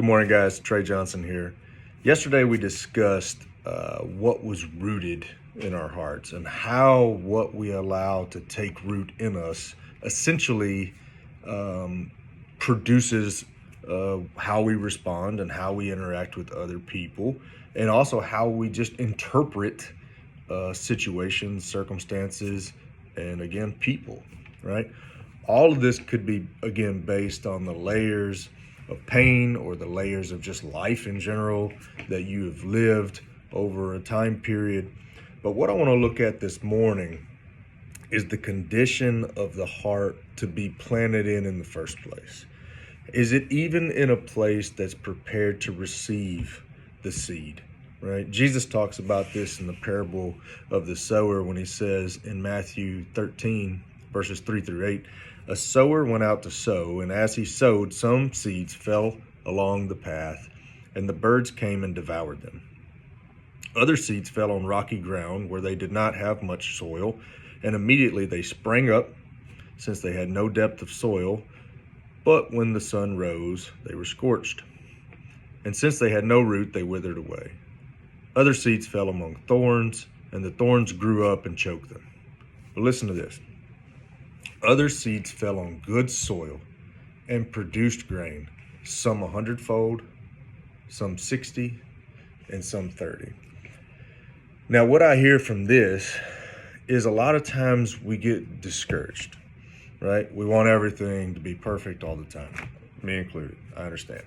Good morning, guys. Trey Johnson here. Yesterday we discussed what was rooted in our hearts and how what we allow to take root in us essentially produces how we respond and how we interact with other people, and also how we just interpret situations, circumstances, and again, people, right? All of this could be, again, based on the layers of pain or the layers of just life in general that you have lived over a time period. But what I want to look at this morning is the condition of the heart to be planted in the first place. Is it even in a place that's prepared to receive the seed, right? Jesus talks about this in the parable of the sower when he says in Matthew 13, verses 3 through 8, a sower went out to sow, and as he sowed, some seeds fell along the path, and the birds came and devoured them. Other seeds fell on rocky ground where they did not have much soil, and immediately they sprang up, since they had no depth of soil. But when the sun rose, they were scorched. And since they had no root, they withered away. Other seeds fell among thorns, and the thorns grew up and choked them. But listen to this. Other seeds fell on good soil and produced grain, some 100-fold, some 60, and some 30. Now, what I hear from this is a lot of times we get discouraged, right? We want everything to be perfect all the time, me included, I understand.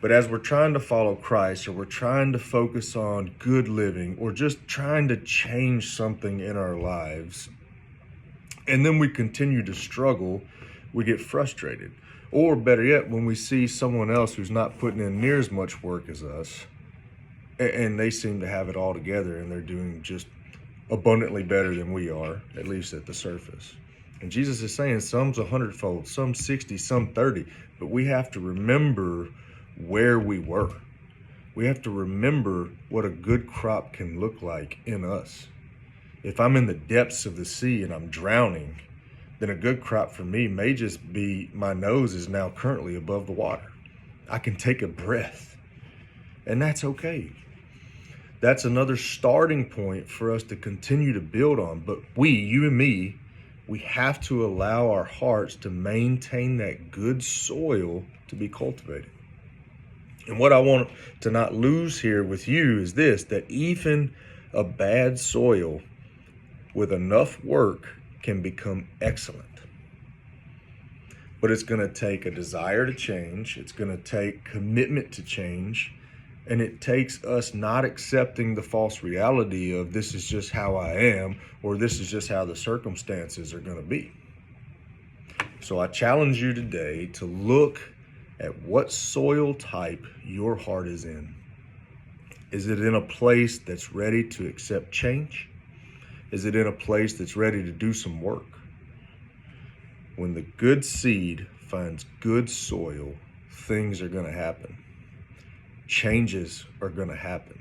But as we're trying to follow Christ, or we're trying to focus on good living, or just trying to change something in our lives, and then we continue to struggle, we get frustrated. Or better yet, when we see someone else who's not putting in near as much work as us, and they seem to have it all together, and they're doing just abundantly better than we are, at least at the surface. And Jesus is saying some's 100-fold, some 60, some 30, but we have to remember where we were. We have to remember what a good crop can look like in us. If I'm in the depths of the sea and I'm drowning, then a good crop for me may just be my nose is now currently above the water. I can take a breath, and that's okay. That's another starting point for us to continue to build on. But you and me, we have to allow our hearts to maintain that good soil to be cultivated. And what I want to not lose here with you is this, that even a bad soil with enough work can become excellent. But it's going to take a desire to change. It's going to take commitment to change. And it takes us not accepting the false reality of this is just how I am, or this is just how the circumstances are going to be. So I challenge you today to look at what soil type your heart is in. Is it in a place that's ready to accept change? Is it in a place that's ready to do some work? When the good seed finds good soil, things are going to happen. Changes are going to happen.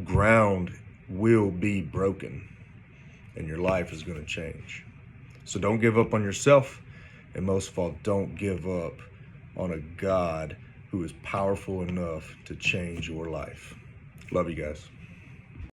Ground will be broken, and your life is going to change. So don't give up on yourself, and most of all, don't give up on a God who is powerful enough to change your life. Love you guys.